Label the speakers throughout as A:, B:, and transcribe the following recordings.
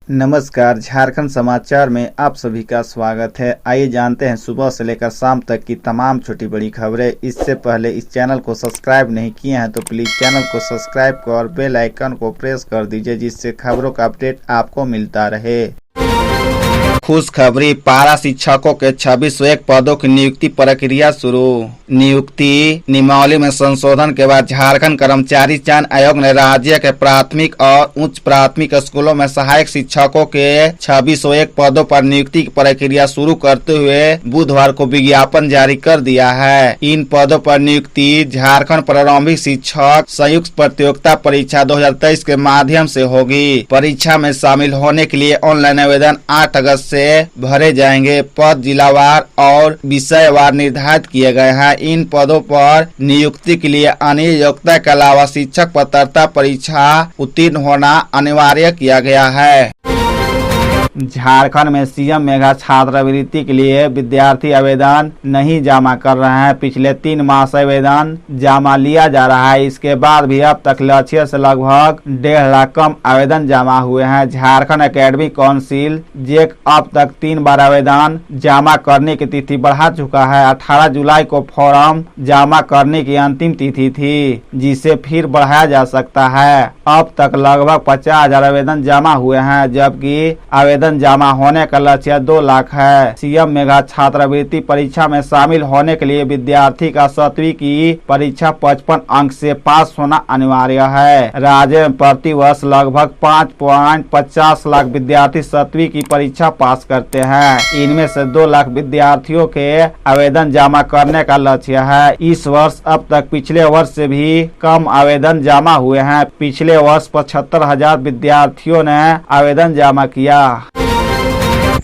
A: नमस्कार, झारखंड समाचार में आप सभी का स्वागत है। आइए जानते हैं सुबह से लेकर शाम तक की तमाम छोटी बड़ी खबरें। इससे पहले इस चैनल को सब्सक्राइब नहीं किए हैं तो प्लीज चैनल को सब्सक्राइब कर और बेल आइकन को प्रेस कर दीजिए, जिससे खबरों का अपडेट आपको मिलता रहे। खुशखबरी, पारा शिक्षकों के 2601 पदों की नियुक्ति प्रक्रिया शुरू। नियुक्ति नियमावली में संशोधन के बाद झारखंड कर्मचारी चयन आयोग ने राज्य के प्राथमिक और उच्च प्राथमिक स्कूलों में सहायक शिक्षकों के 2601 पदों पर नियुक्ति की प्रक्रिया शुरू करते हुए बुधवार को विज्ञापन जारी कर दिया है। इन पदों पर नियुक्ति झारखंड प्रारंभिक शिक्षक संयुक्त प्रतियोगिता परीक्षा 2023 के माध्यम से होगी। परीक्षा में शामिल होने के लिए ऑनलाइन आवेदन 8 अगस्त से भरे जाएंगे। पद जिलावार और विषयवार निर्धारित किए गए हैं। इन पदों पर नियुक्ति के लिए अन्य योग्यता के अलावा शिक्षक पात्रता परीक्षा उत्तीर्ण होना अनिवार्य किया गया है। झारखंड में सीएम मेगा छात्रवृत्ति के लिए विद्यार्थी आवेदन नहीं जमा कर रहे हैं। पिछले 3 माह से आवेदन जमा लिया जा रहा है। इसके बाद भी अब तक लक्ष्य से लगभग 1.5 लाख कम आवेदन जमा हुए हैं। झारखंड एकेडमिक काउंसिल जेक अब तक 3 बार आवेदन जमा करने की तिथि बढ़ा चुका है। 18 जुलाई को फॉर्म जमा करने की अंतिम तिथि थी, जिसे फिर बढ़ाया जा सकता है। अब तक लगभग 50,000 आवेदन जमा हुए हैं, जबकि आवेदन जमा होने का लक्ष्य 2 लाख है। सीएम मेगा छात्रवृत्ति परीक्षा में शामिल होने के लिए विद्यार्थी का 7वीं की परीक्षा 55 अंक से पास होना अनिवार्य है। राज्य में प्रति वर्ष लगभग 5.50 लाख विद्यार्थी 7वीं की परीक्षा पास करते हैं। इनमें से 2 लाख विद्यार्थियों के आवेदन जमा करने का लक्ष्य है। इस वर्ष अब तक पिछले वर्ष से भी कम आवेदन जमा हुए हैं। पिछले वर्ष 75,000 विद्यार्थियों ने आवेदन जमा किया।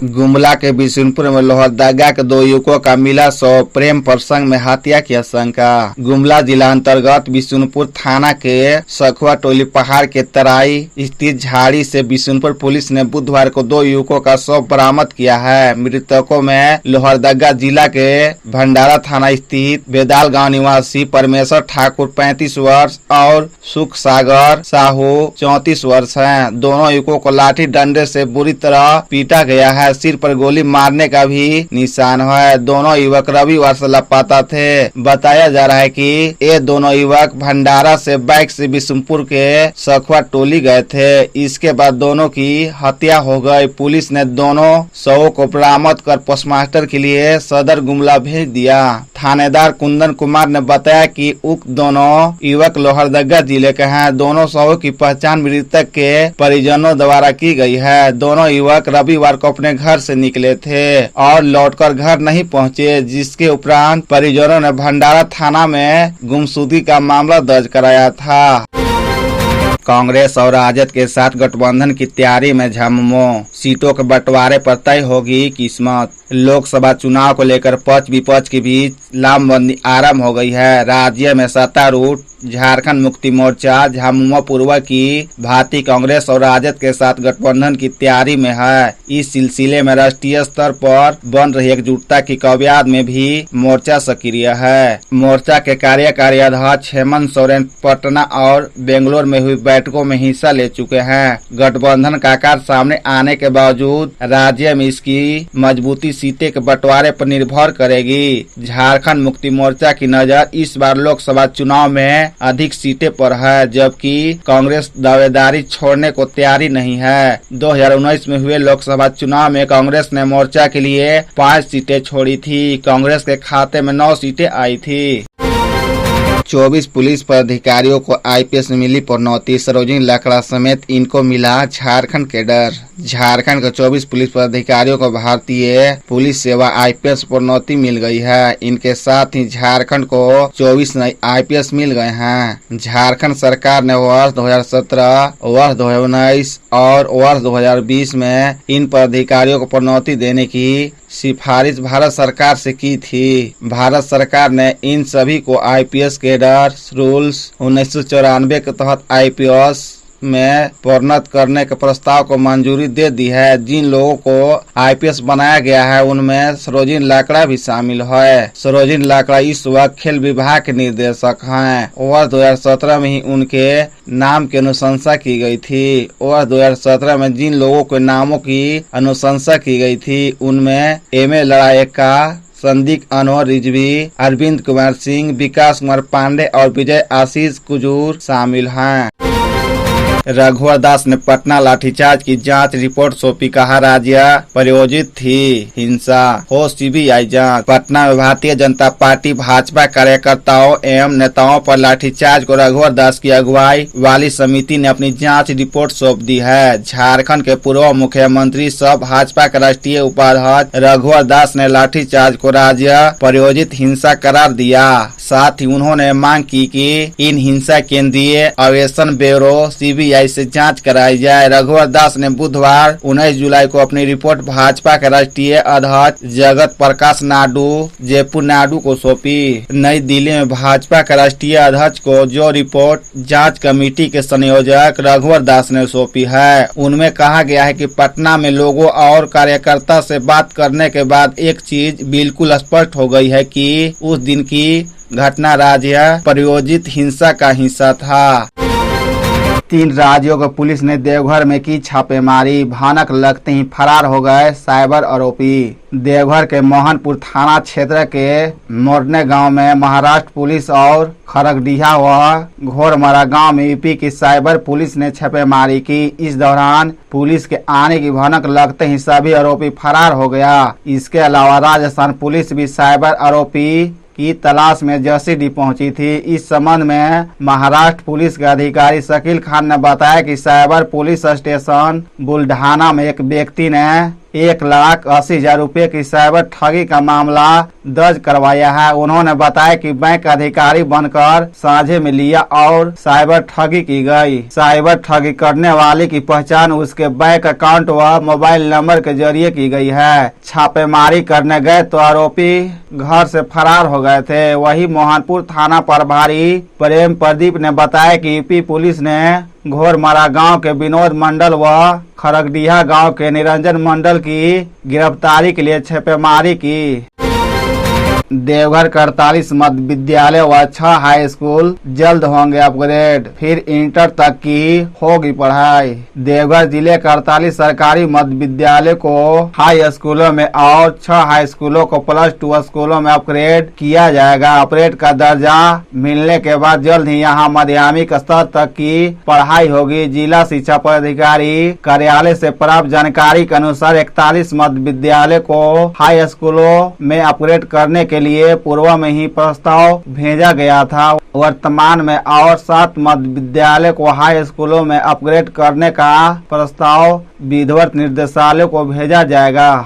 A: गुमला के बिशुनपुर में लोहरदगा के 2 युवकों का मिला शव, प्रेम प्रसंग में हत्या की आशंका। गुमला जिला अंतर्गत बिशुनपुर थाना के सखुआ टोली पहाड़ के तराई स्थित झाड़ी से बिशुनपुर पुलिस ने बुधवार को 2 युवकों का शव बरामद किया है। मृतकों में लोहरदगा जिला के भंडारा थाना स्थित बेदाल गांव निवासी परमेश्वर ठाकुर 35 वर्ष और सुख सागर साहू 34 वर्ष हैं। दोनों युवकों को लाठी डंडे से बुरी तरह पीटा गया है। सिर पर गोली मारने का भी निशान है। दोनों युवक रविवार से लापता थे। बताया जा रहा है कि ये दोनों युवक भंडारा से बाइक से बिशुनपुर के सखुआ टोली गए थे। इसके बाद दोनों की हत्या हो गई। पुलिस ने दोनों शवों को बरामद कर पोस्टमार्टम के लिए सदर गुमला भेज दिया। थानेदार कुंदन कुमार ने बताया कि उक्त दोनों युवक लोहरदगा जिले के हैं। दोनों शवों की पहचान मृतक के परिजनों द्वारा की गई है। दोनों युवक रविवार को अपने घर से निकले थे और लौटकर घर नहीं पहुंचे, जिसके उपरांत परिजनों ने भंडारा थाना में गुमशुदगी का मामला दर्ज कराया था। कांग्रेस और राजद के साथ गठबंधन की तैयारी में झममो, सीटों के बंटवारे पर तय होगी किस्मत। लोकसभा चुनाव को लेकर पक्ष विपक्ष के बीच लामबंदी आरंभ हो गई है। राज्य में सत्तारूढ़ झारखंड मुक्ति मोर्चा झामुमो पूर्व की भांति कांग्रेस और राजद के साथ गठबंधन की तैयारी में है। इस सिलसिले में राष्ट्रीय स्तर पर बन रही एकजुटता की कवायद में भी मोर्चा सक्रिय है। मोर्चा के कार्यकारी अध्यक्ष हेमंत सोरेन पटना और बेंगलोर में हुई बैठकों में हिस्सा ले चुके हैं। गठबंधन का आकार सामने आने के बावजूद राज्य में इसकी मजबूती सीटें के बंटवारे पर निर्भर करेगी। झारखंड मुक्ति मोर्चा की नजर इस बार लोकसभा चुनाव में अधिक सीटें पर है, जबकि कांग्रेस दावेदारी छोड़ने को तैयारी नहीं है। 2019 में हुए लोकसभा चुनाव में कांग्रेस ने मोर्चा के लिए 5 सीटें छोड़ी थी। कांग्रेस के खाते में 9 सीटें आई थी। 24 पुलिस पदाधिकारियों को आईपीएस में मिली प्रोन्नति। सरोजिनी लकड़ा समेत इनको मिला झारखंड कैडर। झारखंड के 24 पुलिस पदाधिकारियों को भारतीय पुलिस सेवा आईपीएस प्रोन्नति मिल गई है। इनके साथ ही झारखंड को 24 नए आईपीएस मिल गए हैं। झारखंड सरकार ने वर्ष 2017, वर्ष 2019 और वर्ष 2020 में इन पदाधिकारियों को प्रोन्नति देने की सिफारिश भारत सरकार से की थी। भारत सरकार ने इन सभी को आईपीएस कैडर रूल्स 1994 के तहत आईपीएस में प्रोन्नत करने के प्रस्ताव को मंजूरी दे दी है। जिन लोगों को IPS बनाया गया है उनमें सरोजिनी लाकड़ा भी शामिल है। सरोजिनी लाकड़ा इस वक्त खेल विभाग के निर्देशक हैं। वर्ष 2017 में ही उनके नाम की अनुशंसा की गई थी। वर्ष 2017 में जिन लोगों के नामों की अनुशंसा की गई थी उनमें MA लड़ायका, संदीप अनवर रिजवी, अरविंद कुमार सिंह, विकास कुमार पांडे और विजय आशीष कुजूर शामिल हैं। रघुवर दास ने पटना लाठीचार्ज की जांच रिपोर्ट सौंपी, कहा राज्य प्रायोजित थी हिंसा, हो CBI जांच। पटना में भारतीय जनता पार्टी भाजपा कार्यकर्ताओं एवं नेताओं पर लाठीचार्ज को रघुवर दास की अगुवाई वाली समिति ने अपनी जांच रिपोर्ट सौंप दी है। झारखंड के पूर्व मुख्यमंत्री सह भाजपा के राष्ट्रीय उपाध्यक्ष रघुवर दास ने लाठीचार्ज को राज्य प्रायोजित हिंसा करार दिया। साथ ही उन्होंने मांग की कि इन हिंसा केंद्रीय अन्वेषण ब्यूरो CBI से जांच कराई जाए। रघुवर दास ने बुधवार 19 जुलाई को अपनी रिपोर्ट भाजपा के राष्ट्रीय अध्यक्ष जगत प्रकाश नायडू जयपुर नायडू को सौंपी। नई दिल्ली में भाजपा के राष्ट्रीय अध्यक्ष को जो रिपोर्ट जांच कमेटी के संयोजक रघुवर दास ने सौंपी है उनमें कहा गया है कि पटना में लोगों और कार्यकर्ता से बात करने के बाद एक चीज बिल्कुल स्पष्ट हो गई है कि उस दिन की घटना राज्य प्रायोजित हिंसा का हिस्सा था। 3 राज्यों को पुलिस ने देवघर में की छापेमारी, भनक लगते ही फरार हो गए साइबर आरोपी। देवघर के मोहनपुर थाना क्षेत्र के मोरने गांव में महाराष्ट्र पुलिस और खरगडीहा व घोरमरा गांव में यूपी की साइबर पुलिस ने छापेमारी की। इस दौरान पुलिस के आने की भनक लगते ही सभी आरोपी फरार हो गया। इसके अलावा राजस्थान पुलिस भी साइबर आरोपी की तलाश में जसीडीह पहुंची थी। इस संबंध में महाराष्ट्र पुलिस के अधिकारी शकील खान ने बताया कि साइबर पुलिस स्टेशन बुल्ढाना में एक व्यक्ति ने 1,80,000 रुपए की साइबर ठगी का मामला दर्ज करवाया है। उन्होंने बताया कि बैंक अधिकारी बनकर साझे में लिया और साइबर ठगी की गई। साइबर ठगी करने वाले की पहचान उसके बैंक अकाउंट व मोबाइल नंबर के जरिए की गई है। छापेमारी करने गए तो आरोपी घर से फरार हो गए थे। वही मोहनपुर थाना प्रभारी प्रेम प्रदीप ने बताया कि यूपी पुलिस ने घोरमरा गांव के विनोद मंडल व खरगडीहा गांव के निरंजन मंडल की गिरफ्तारी के लिए छापेमारी की। देवघर के 48 मध्य विद्यालय व 6 हाई स्कूल जल्द होंगे अपग्रेड, फिर इंटर तक की होगी पढ़ाई। देवघर जिले के 48 सरकारी मध्य विद्यालय को हाई स्कूलों में और 6 हाई स्कूलों को +2 स्कूलों में अपग्रेड किया जाएगा। अपग्रेड का दर्जा मिलने के बाद जल्द ही यहाँ माध्यमिक स्तर तक की पढ़ाई होगी। जिला शिक्षा पदाधिकारी कार्यालय से प्राप्त जानकारी के अनुसार 41 मध्य विद्यालय को हाई स्कूलों में अपग्रेड करने के लिए पूर्व में ही प्रस्ताव भेजा गया था। वर्तमान में और 7 मध्य विद्यालय को हाई स्कूलों में अपग्रेड करने का प्रस्ताव विधिवत निर्देशालय को भेजा जाएगा।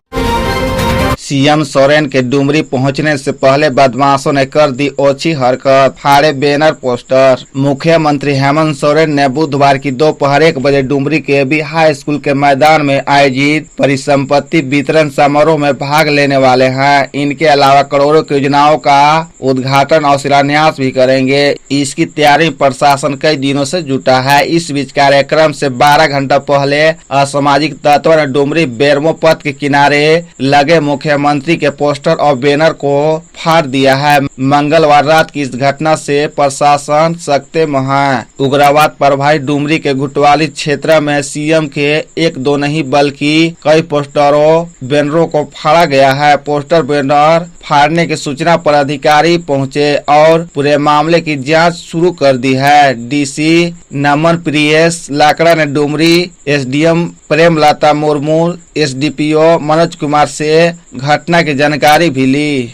A: CM सोरेन के डुमरी पहुंचने से पहले बदमाशों ने कर दी ओछी हरकत, फाड़े बैनर पोस्टर। मुख्यमंत्री हेमंत सोरेन ने बुधवार की दोपहर 1 बजे डुमरी के बी हाई स्कूल के मैदान में आयोजित परिसंपत्ति वितरण समारोह में भाग लेने वाले हैं। इनके अलावा करोड़ों की योजनाओं का उद्घाटन और शिलान्यास भी करेंगे। इसकी तैयारी प्रशासन कई दिनों से जुटा है। इस बीच कार्यक्रम से 12 घंटा पहले असामाजिक तत्वों ने डुमरी बेरमो पथ के किनारे लगे मुख्यमंत्री के पोस्टर और बैनर को फाड़ दिया है। मंगलवार रात की इस घटना से प्रशासन सख्ते में है। उग्रवाद प्रभावित डुमरी के घुटवाली क्षेत्र में CM के 1-2 नहीं बल्कि कई पोस्टरों बैनरों को फाड़ा गया है। पोस्टर बैनर फाड़ने की सूचना पर अधिकारी पहुंचे और पूरे मामले की जांच शुरू कर दी है। DC नमन प्रियेश लाकड़ा ने डुमरी SDM प्रेमलता मुर्मू SDPO मनोज कुमार से घटना की जानकारी भी ली।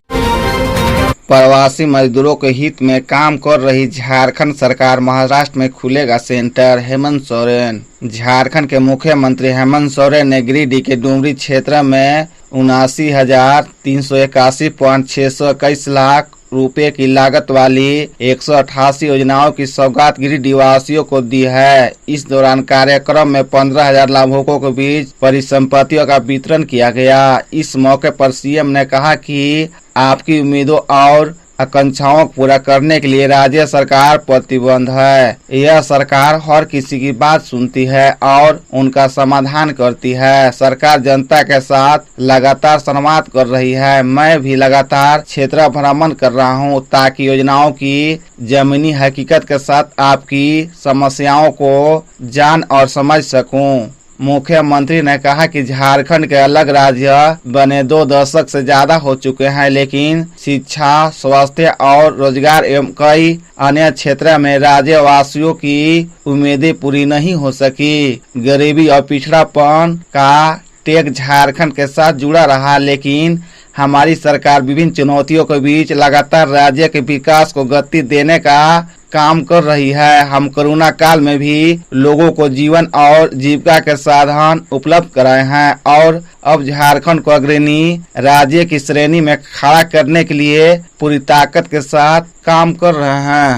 A: प्रवासी मजदूरों के हित में काम कर रही झारखंड सरकार, महाराष्ट्र में खुलेगा सेंटर, हेमंत सोरेन। झारखंड के मुख्यमंत्री हेमंत सोरेन ने गिरिडीह के डुमरी क्षेत्र में 79,381.621 लाख रुपए की लागत वाली 188 योजनाओं की सौगात गिरिडीह वासियों को दी है। इस दौरान कार्यक्रम में 15,000 लाभुकों के बीच परिसंपत्तियों का वितरण किया गया। इस मौके पर CM ने कहा कि आपकी उम्मीदों और आकांक्षाओं को पूरा करने के लिए राज्य सरकार प्रतिबद्ध है। यह सरकार हर किसी की बात सुनती है और उनका समाधान करती है। सरकार जनता के साथ लगातार संवाद कर रही है। मैं भी लगातार क्षेत्र भ्रमण कर रहा हूं ताकि योजनाओं की जमीनी हकीकत के साथ आपकी समस्याओं को जान और समझ सकूं। मुख्यमंत्री ने कहा कि झारखंड के अलग राज्य बने 2 दशक से ज्यादा हो चुके हैं, लेकिन शिक्षा, स्वास्थ्य और रोजगार एवं कई अन्य क्षेत्रों में राज्यवासियों की उम्मीदें पूरी नहीं हो सकी। गरीबी और पिछड़ापन का टेक झारखंड के साथ जुड़ा रहा, लेकिन हमारी सरकार विभिन्न चुनौतियों के बीच लगातार राज्य के विकास को गति देने का काम कर रही है। हम कोरोना काल में भी लोगों को जीवन और जीविका के साधन उपलब्ध कराए हैं और अब झारखंड को अग्रणी राज्य की श्रेणी में खड़ा करने के लिए पूरी ताकत के साथ काम कर रहे हैं।